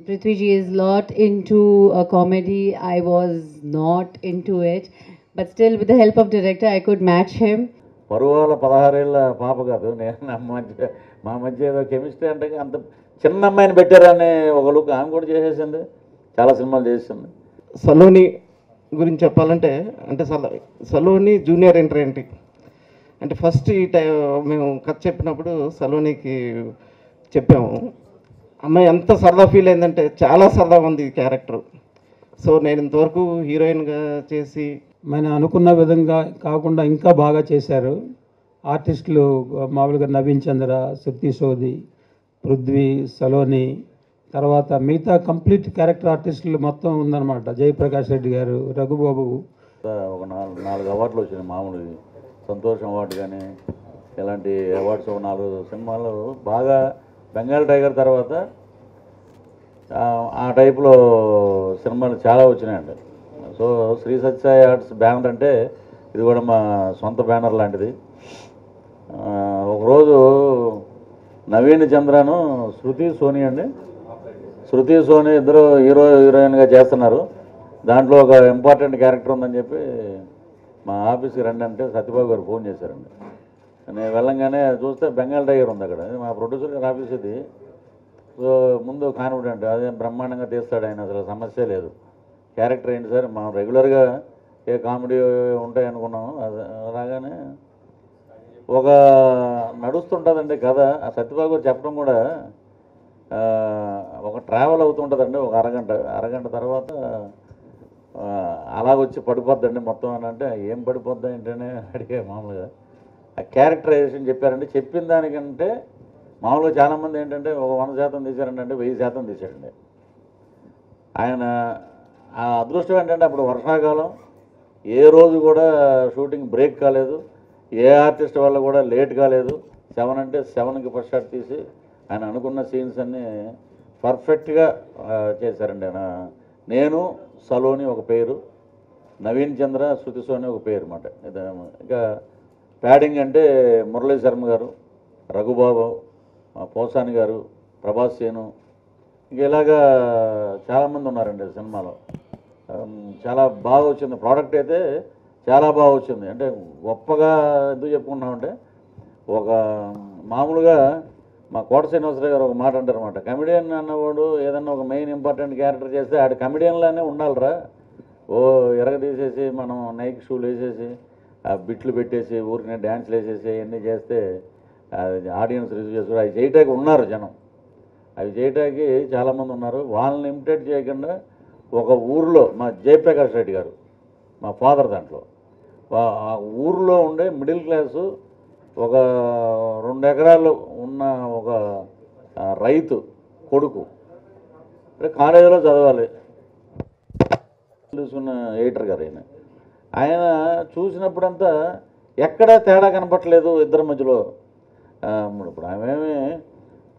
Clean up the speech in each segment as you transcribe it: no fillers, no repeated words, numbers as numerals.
Prithviji is lot into a comedy. I was not into it, but still, with the help of director, I could match him. పరువాల 16 ఏళ్ళ పాప కాదు నేను నా మధ్య మా మధ్య ఏదో కెమిస్ట్రీ అంటే అంత చిన్న అమ్మాయిని పెట్టారని ఒక లుక్ ఆమె కూడా చేసేసింది, చాలా సినిమాలు చేసింది. సలోని గురించి చెప్పాలంటే అంటే సలోని జూనియర్ ఎంట్రీ ఏంటి అంటే ఫస్ట్ ఈ టైం మేము కథ చెప్పినప్పుడు సలోనికి చెప్పాము. అమ్మాయి ఎంత సరదా ఫీల్ అయిందంటే చాలా సరదాగా ఉంది ఈ క్యారెక్టర్. సో నేను ఇంతవరకు హీరోయిన్గా చేసి మనం అనుకున్న విధంగా కాకుండా ఇంకా బాగా చేశారు. ఆర్టిస్టులు మామూలుగా నవీన్ చంద్ర, శృతి సోది, పృథ్వీ, సలోని, తర్వాత మిగతా కంప్లీట్ క్యారెక్టర్ ఆర్టిస్టులు మొత్తం ఉందన్నమాట. జయప్రకాష్ రెడ్డి గారు, రఘుబాబు. ఒక నాలుగు అవార్డులు వచ్చినాయి మామూలు, సంతోషం అవార్డు కానీ ఇలాంటి అవార్డ్స్ 4 సినిమాలు బాగా. బెంగాల్ టైగర్ తర్వాత ఆ టైప్లో సినిమాలు చాలా వచ్చినాయండి. So Sri Sathya Sai Arts banner అంటే ఇది కూడా మా సొంత బ్యానర్ లాంటిది. ఒకరోజు నవీన్ చంద్రను శృతి సోని అండి, శృతి సోని ఇద్దరు హీరోయిన్గా చేస్తున్నారు. దాంట్లో ఒక ఇంపార్టెంట్ క్యారెక్టర్ ఉందని చెప్పి మా ఆఫీస్కి రండి అంటే సత్యబాబు గారు ఫోన్ చేశారండి. నేను వెళ్ళంగానే చూస్తే బెంగాల్ టైగర్ ఉంది అక్కడ. మా ప్రొడ్యూసర్ గారు ఆఫీస్ ఇది. సో ముందు కాన్ఫిడెంట్, అదే బ్రహ్మాండంగా తీస్తాడు ఆయన, అసలు సమస్య లేదు. క్యారెక్టర్ ఏంటి సార్, మనం రెగ్యులర్గా ఏ కామెడీ ఉంటాయి అనుకున్నాము. రాగానే ఒక నడుస్తుంటుందండి కథ. ఆ సత్యబాబు గారు చెప్పడం కూడా ఒక ట్రావెల్ అవుతుంటుందండి. ఒక అరగంట తర్వాత అలాగొచ్చి పడిపోద్దండి మొత్తం అని అంటే, ఏం పడిపోద్దా ఏంటనే అడిగే మామూలుగా. ఆ క్యారెక్టరైజేషన్ చెప్పారండి. చెప్పిన దానికంటే మామూలుగా చాలామంది ఏంటంటే ఒక 100% తీశారండి అంటే 1000% తీశాడండి ఆయన. ఆ అదృష్టం ఏంటంటే అప్పుడు వర్షాకాలం, ఏ రోజు కూడా షూటింగ్ బ్రేక్ కాలేదు, ఏ ఆర్టిస్ట్ వల్ల కూడా లేట్ కాలేదు. 7 అంటే 7కి ఫస్ట్ షాట్ తీసి ఆయన అనుకున్న సీన్స్ అన్నీ పర్ఫెక్ట్గా చేశారండి ఆయన. నేను సలోని ఒక పేరు, నవీన్ చంద్ర, శృతి సోని ఒక పేరు అన్నమాట. ఇంకా ప్యాడింగ్ అంటే మురళీ శర్మ గారు, రఘుబాబు, పోసాని గారు, ప్రభాస్ సేను, ఇంక ఇలాగా చాలామంది ఉన్నారండి సినిమాలో. చాలా బాగా వచ్చింది ప్రోడక్ట్ అయితే, చాలా బాగా వచ్చింది. అంటే గొప్పగా ఎందుకు చెప్పుకున్నామంటే, ఒక మామూలుగా మా కోట శ్రీనివాసరావు గారు ఒక మాట అంటారన్నమాట, కమెడియన్ అన్నవాడు ఏదన్నా ఒక మెయిన్ ఇంపార్టెంట్ క్యారెక్టర్ చేస్తే ఆడు కమెడియన్లానే ఉండాలిరా. ఓ ఎరగదీసేసి మనం నైక్ షూలు వేసేసి బిట్లు పెట్టేసి ఊరికనే డ్యాన్స్లు వేసేసి ఇవన్నీ చేస్తే ఆడియన్స్ రిసీవ్ చేసుకోరు. అవి చేయటానికి ఉన్నారు జనం, అవి చేయటానికి చాలామంది ఉన్నారు. వాళ్ళని ఇమిటేట్ చేయకుండా ఒక ఊరిలో మా జయప్రకాష్ రెడ్డి గారు మా ఫాదర్ దాంట్లో, ఆ ఊరిలో ఉండే మిడిల్ క్లాసు ఒక 2 ఎకరాలు ఉన్న ఒక రైతు కొడుకు, అంటే కాలేజీలో చదవాలి చూసుకున్న ఎడిటర్ గారు ఆయన చూసినప్పుడంతా ఎక్కడా తేడా కనపట్లేదు ఇద్దరి మధ్యలో. ఇప్పుడు ఆమెమి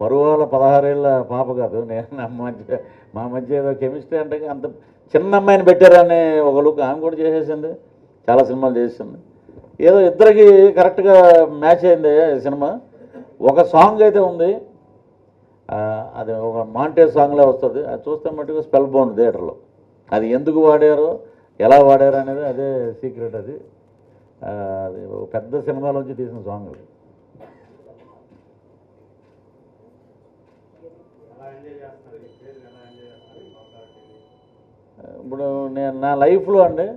పరువాల 16 ఏళ్ళ పాప కాదు నేను, మా మధ్య ఏదో కెమిస్ట్రీ అంటే అంత చిన్న అమ్మాయిని పెట్టారని ఒక లుక్ ఆమె కూడా చేసేసింది, చాలా సినిమాలు చేసింది. ఏదో ఇద్దరికి కరెక్ట్గా మ్యాచ్ అయింది సినిమా. ఒక సాంగ్ అయితే ఉంది, అది ఒక మాంటేజ్ సాంగ్లో వస్తుంది. అది చూస్తే మట్టుకు స్పెల్ బౌండ్ థియేటర్లో. అది ఎందుకు వాడారో ఎలా వాడారు అనేది అదే సీక్రెట్. అది ఒక పెద్ద సినిమాలోంచి తీసిన సాంగ్ అది. ఇప్పుడు నేను నా లైఫ్లో అండి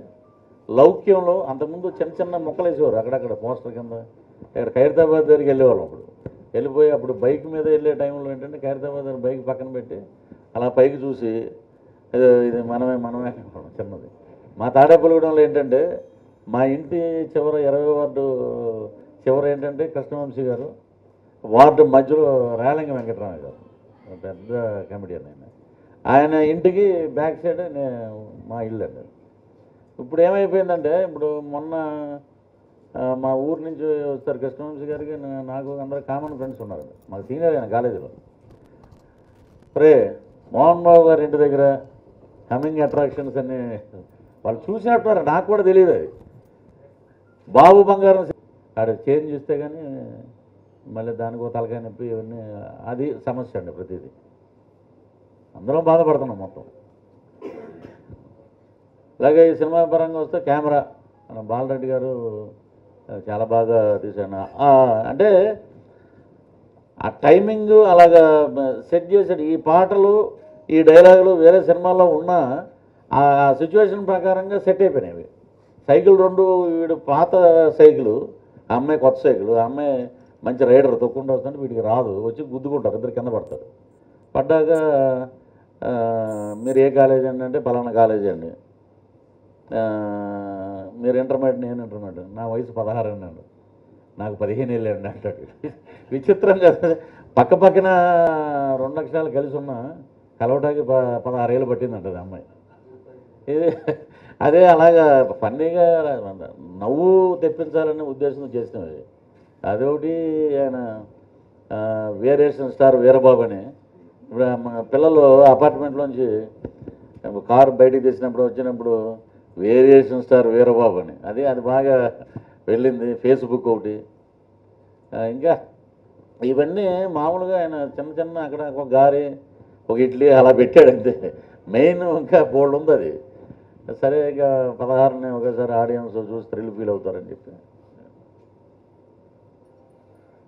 లౌక్యంలో అంతకుముందు చిన్న చిన్న మొక్కలు వేసేవారు అక్కడక్కడ పోస్టర్ కింద. ఇక్కడ ఖైరతాబాద్ దగ్గరికి వెళ్ళేవాళ్ళం. అప్పుడు వెళ్ళిపోయి అప్పుడు బైక్ మీద వెళ్ళే టైంలో ఏంటంటే ఖైరతాబాద్ దగ్గర బైక్ పక్కన పెట్టి అలా పైకి చూసి ఇది మనమే చిన్నది. మా తాడేపల్లిగూడెంలో ఏంటంటే మా ఇంటి చివర 20వ వార్డు చివర ఏంటంటే కృష్ణవంశీ గారు, వార్డు మధ్యలో రేలంగి వెంకటరామయ్య గారు, పెద్ద కమెడియన్ ఆయన ఇంటికి బ్యాక్ సైడ్ మా ఇల్లు అండి. ఇప్పుడు ఏమైపోయిందంటే, ఇప్పుడు మొన్న మా ఊరు నుంచి వస్తారు కృష్ణవంశీ గారికి నాకు అందరూ కామన్ ఫ్రెండ్స్ ఉన్నారు, మాకు సీనియర్ అయిన కాలేజీలో. సరే మోహన్ బాబు గారి ఇంటి దగ్గర కమింగ్ అట్రాక్షన్స్ అన్నీ వాళ్ళు చూసినట్టున్నారు, నాకు కూడా తెలియదు. అది బాబు బంగారం ఆడ చేంజ్ చూస్తే కానీ మళ్ళీ దానికి తలకాయ నొప్పి ఇవన్నీ, అది సమస్య అండి ప్రతిదీ. అందరం బాధపడుతున్నాం మొత్తం. అలాగే ఈ సినిమా పరంగా వస్తే కెమెరా మన బాలరెడ్డి గారు చాలా బాగా తీశాను. అంటే ఆ టైమింగ్ అలాగా సెట్ చేశాడు. ఈ పాటలు ఈ డైలాగులు వేరే సినిమాల్లో ఉన్నా ఆ సిచ్యువేషన్ ప్రకారంగా సెట్ అయిపోయినాయి. సైకిల్ రెండు, వీడు పాత సైకిల్, ఆ అమ్మాయి కొత్త సైకిల్. ఆ అమ్మాయి మంచి రైడర్ తొక్కుండా వస్తుంటే వీడికి రాదు, వచ్చి గుద్దుకుంటారు, ఇద్దరు కింద పడతారు. పడ్డాక మీరు ఏ కాలేజీ అండి అంటే పలానా కాలేజీ అండి. మీరు ఇంటర్మీడియట్, నేను ఇంటర్మీడియట్, నా వయసు 16 అండి, నాకు 15 ఏళ్ళండి అంటాడు. విచిత్రంగా పక్క పక్కన 2 అక్షరాలు కలిసి ఉన్న కలవటానికి 16 ఏళ్ళు పట్టిందంట అది అమ్మాయి. ఇది అదే అలాగా ఫన్నీగా నవ్వు తెప్పించాలనే ఉద్దేశంతో చేసినవి. అదొకటి. ఆయన వేరియేషన్ స్టార్ వీరబాబు అని, ఇప్పుడు మన పిల్లలు అపార్ట్మెంట్లోంచి కారు బయటికి తీసినప్పుడు వచ్చినప్పుడు వేరియేషన్ స్టార్ వీరబాబు అని, అది బాగా వెళ్ళింది. ఫేస్బుక్ ఒకటి. ఇంకా ఇవన్నీ మామూలుగా ఆయన చిన్న చిన్న అక్కడ ఒక గారి, ఒక ఇడ్లీ అలా పెట్టాడు అంతే. మెయిన్ ఇంకా బోల్డ్ ఉంది అది. సరే ఇక 16ని ఒకేసారి ఆడియన్స్ చూసి థ్రిల్ ఫీల్ అవుతారని చెప్పి.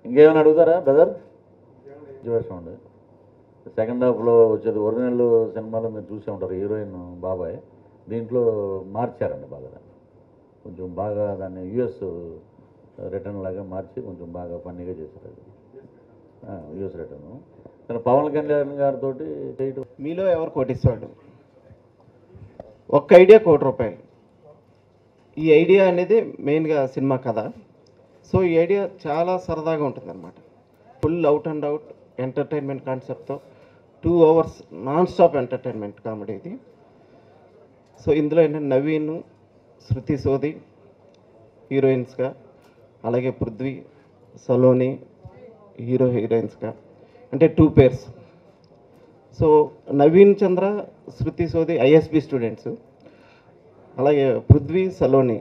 ఇంకేమైనా అడుగుతారా బ్రదర్? సిచ్యువేషన్ ఉంది. సెకండ్ హాఫ్లో వచ్చేది ఒరిజినల్ సినిమాలో మీరు చూసే ఉంటారు, హీరోయిన్ బాబాయ్. దీంట్లో మార్చారండి బాగా, కొంచెం బాగా దాన్ని యుఎస్ రిటర్న్ లాగా మార్చి కొంచెం బాగా ఫన్నీగా చేశారు. అది యుఎస్ రిటర్న్. కానీ పవన్ కళ్యాణ్ గారితో చేయటం. మీలో ఎవరు కోటిస్తాడు? ఒక్క ఐడియా ₹1,00,00,000. ఈ ఐడియా అనేది మెయిన్గా సినిమా కథ. సో ఈ ఐడియా చాలా సరదాగా ఉంటుంది అనమాట. Full out and out entertainment కాన్సెప్ట్తో 2 hours non stop entertainment comedy ఇది. సో ఇందులో ఏంటంటే నవీన్, శృతి సోది హీరోయిన్స్గా, అలాగే పృథ్వీ, సలోని హీరోయిన్స్గా, అంటే 2 pairs. సో నవీన్ చంద్ర, శృతి సోది ఐఎస్బి స్టూడెంట్స్, అలాగే Prithvi, Saloni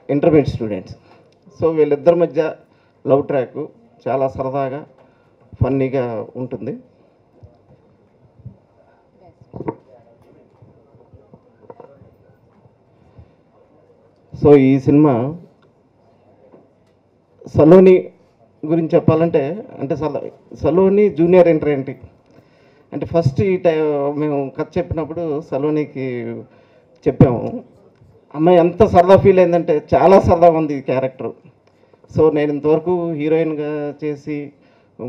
intermediate students. So వీళ్ళిద్దరి మధ్య లవ్ ట్రాక్ చాలా సరదాగా ఫన్నీగా ఉంటుంది. సో ఈ సినిమా సలోని గురించి చెప్పాలంటే, అంటే సలోని జూనియర్ ఎంట్రీ ఏంటి అంటే ఫస్ట్ ఈ మేము కథ చెప్పినప్పుడు సలోనికి చెప్పాము. అమ్మాయి ఎంత సరదా ఫీల్ అయిందంటే చాలా సరదాగా ఉంది ఈ క్యారెక్టర్. సో నేను ఇంతవరకు హీరోయిన్గా చేసి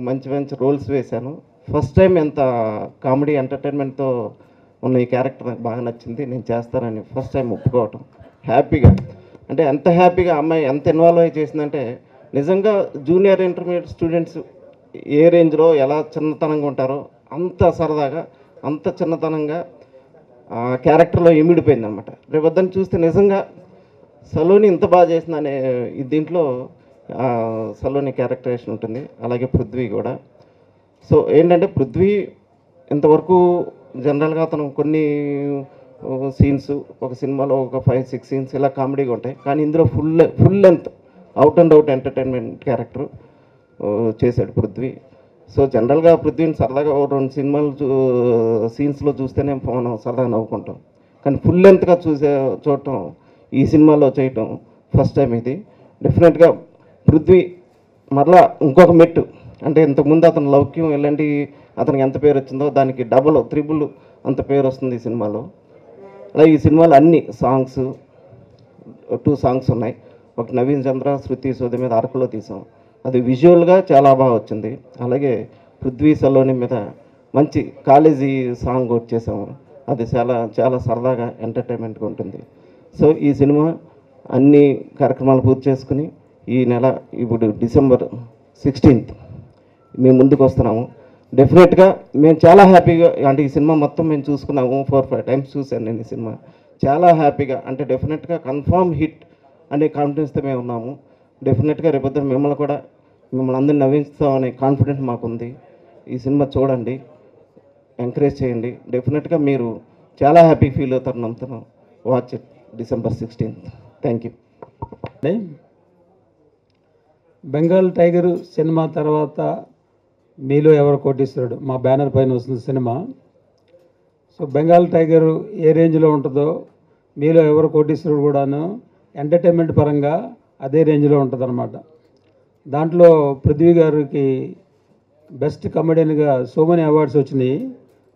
మంచి మంచి రోల్స్ వేశాను. ఫస్ట్ టైం ఎంత కామెడీ ఎంటర్టైన్మెంట్తో ఉన్న ఈ క్యారెక్టర్ నాకు బాగా నచ్చింది. నేను చేస్తానని ఫస్ట్ టైం ఒప్పుకోవటం హ్యాపీగా, అంటే ఎంత హ్యాపీగా అమ్మాయి ఎంత ఇన్వాల్వ్ అయ్యి చేసిందంటే, నిజంగా జూనియర్ ఇంటర్మీడియట్ స్టూడెంట్స్ ఏ రేంజ్లో ఎలా చిన్నతనంగా ఉంటారో అంత సరదాగా, అంత చిన్నతనంగా క్యారెక్టర్లో ఇమిడిపోయింది అనమాట. రేపు వద్దని చూస్తే నిజంగా సలోని ఇంత బాగా చేసిందనే దీంట్లో సలోని క్యారెక్టరేషన్ ఉంటుంది. అలాగే పృథ్వీ కూడా. సో ఏంటంటే పృథ్వీ ఇంతవరకు జనరల్గా అతను కొన్ని సీన్స్ ఒక సినిమాలో ఒక 5-6 సీన్స్ ఇలా కామెడీగా ఉంటాయి, కానీ ఇందులో full length out and out entertainment character చేశాడు పృథ్వీ. సో జనరల్గా పృథ్వీని సరదాగా 2 సినిమాలు సీన్స్లో చూస్తేనే మనం సరదాగా నవ్వుకుంటాం, కానీ ఫుల్ లెంత్గా చూడటం ఈ సినిమాలో చేయటం ఫస్ట్ టైం ఇది. డెఫినెట్గా పృథ్వీ మరలా ఇంకొక మెట్టు, అంటే ఇంతకుముందు అతను లౌక్యం ఇలాంటి అతనికి ఎంత పేరు వచ్చిందో దానికి డబుల్ 3 అంత పేరు వస్తుంది ఈ సినిమాలో. అలాగే ఈ సినిమాలో అన్ని సాంగ్స్ 2 సాంగ్స్ ఉన్నాయి. ఒక నవీన్ చంద్ర, శృతి సోది మీద అరకులో తీసాం, అది విజువల్గా చాలా బాగా వచ్చింది. అలాగే పృథ్వీ సలోని మీద మంచి కాలేజీ సాంగ్ ఒకటి చేసాము, అది చాలా చాలా సరదాగా ఎంటర్టైన్మెంట్గా ఉంటుంది. సో ఈ సినిమా అన్ని కార్యక్రమాలు పూర్తి చేసుకుని ఈ నెల ఇప్పుడు December 16th మేము ముందుకు వస్తున్నాము. డెఫినెట్గా మేము చాలా హ్యాపీగా, అంటే ఈ సినిమా మొత్తం మేము చూసుకున్నాము, 4-5 times చూశాను నేను ఈ సినిమా. చాలా హ్యాపీగా, అంటే డెఫినెట్గా కన్ఫామ్ హిట్ అనే కాన్ఫిడెన్స్తో మేము ఉన్నాము. డెఫినెట్గా రేపొద్దున మిమ్మల్ని అందరినీ నవ్విస్తామనే కాన్ఫిడెంట్ మాకుంది. ఈ సినిమా చూడండి, ఎంకరేజ్ చేయండి. డెఫినెట్గా మీరు చాలా హ్యాపీ ఫీల్ అవుతారు. నమ్ముతున్నాం. Watch it December 16th. Thank you. Bengal tiger cinema తర్వాత మీలో ఎవరు కోటీశ్వరుడు మా బ్యానర్ పైన వస్తుంది సినిమా. సో బెంగాల్ టైగర్ ఏ రేంజ్లో ఉంటుందో మీలో ఎవరు కోటీశ్వరుడు కూడాను ఎంటర్టైన్మెంట్ పరంగా అదే రేంజ్లో ఉంటుందన్నమాట. దాంట్లో పృథ్వీ గారికి బెస్ట్ కమెడియన్గా సో మెనీ అవార్డ్స్ వచ్చినాయి.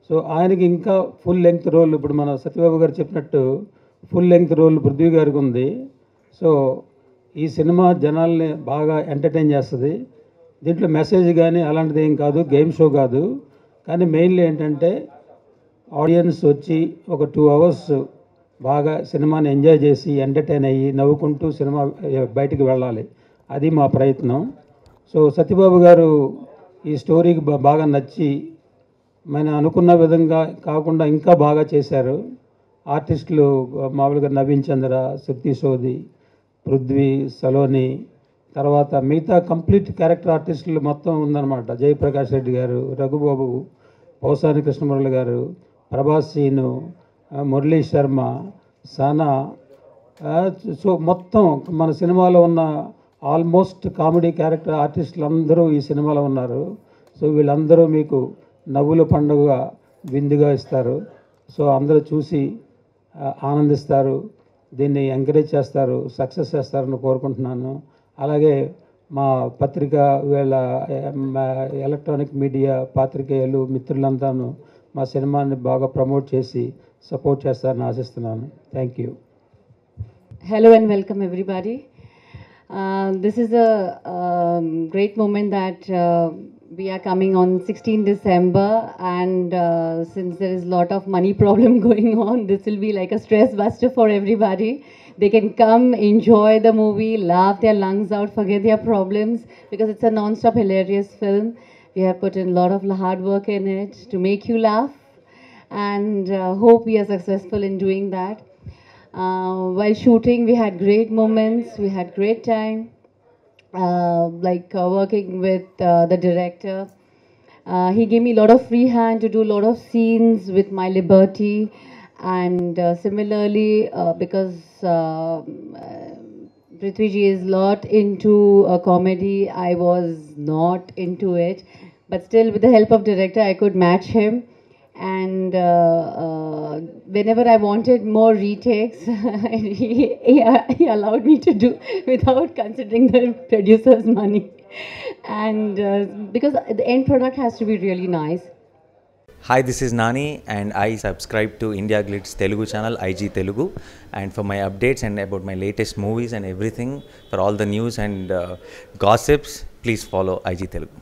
సో ఆయనకి ఇంకా ఫుల్ లెంగ్త్ రోల్, ఇప్పుడు మన సత్యబాబు గారు చెప్పినట్టు ఫుల్ లెంగ్త్ రోల్ పృథ్వీ గారికి ఉంది. సో ఈ సినిమా జనాల్ని బాగా ఎంటర్టైన్ చేస్తుంది. దీంట్లో మెసేజ్ కానీ అలాంటిది ఏం కాదు, గేమ్ షో కాదు. కానీ మెయిన్లీ ఏంటంటే ఆడియన్స్ వచ్చి ఒక 2 hours బాగా సినిమాని ఎంజాయ్ చేసి ఎంటర్టైన్ అయ్యి నవ్వుకుంటూ సినిమా బయటికి వెళ్ళాలి, అది మా ప్రయత్నం. సో సత్యబాబు గారు ఈ స్టోరీకి బాగా నచ్చి మనం అనుకున్న విధంగా కాకుండా ఇంకా బాగా చేశారు. ఆర్టిస్టులు మామూలుగా నవీన్ చంద్ర, శృతి సోది, పృథ్వీ, సలోని, తర్వాత మిగతా కంప్లీట్ క్యారెక్టర్ ఆర్టిస్టులు మొత్తం ఉందన్నమాట. జయప్రకాష్ రెడ్డి గారు, రఘుబాబు, పౌసాని కృష్ణమురళి గారు, ప్రభాస్ సీను, మురళీ శర్మ, సనా. సో మొత్తం మన సినిమాలో ఉన్న ఆల్మోస్ట్ కామెడీ క్యారెక్టర్ ఆర్టిస్టులు అందరూ ఈ సినిమాలో ఉన్నారు. సో వీళ్ళందరూ మీకు నవ్వుల పండుగ విందుగా ఇస్తారు. సో అందరూ చూసి ఆనందిస్తారు, దీన్ని ఎంకరేజ్ చేస్తారు, సక్సెస్ చేస్తారని కోరుకుంటున్నాను. అలాగే మా పత్రిక వీళ్ళ ఎలక్ట్రానిక్ మీడియా పాత్రికేయులు మిత్రులంతాను మా సినిమాని బాగా ప్రమోట్ చేసి సపోర్ట్ చేస్తారని ఆశిస్తున్నాను. Thank you. Hello and welcome everybody. This is a great moment that we are coming on 16 December, and since there is a lot of money problem going on, this will be like a stress buster for everybody. They can come, enjoy the movie, laugh their lungs out, forget their problems, because it's a non-stop hilarious film. We have put in a lot of hard work in it to make you laugh, and hope we are successful in doing that. While shooting, we had great moments, we had great time, working with the director. He gave me a lot of free hand to do a lot of scenes with my liberty, and similarly, because Prithviji is lot into comedy, I was not into it, but still with the help of director, I could match him. And whenever I wanted more retakes, he allowed me to do without considering the producer's money. And because the end product has to be really nice. Hi, this is Nani, and I subscribe to India Glitz Telugu channel, IG Telugu. And for my updates and about my latest movies and everything, for all the news and gossips, please follow IG Telugu.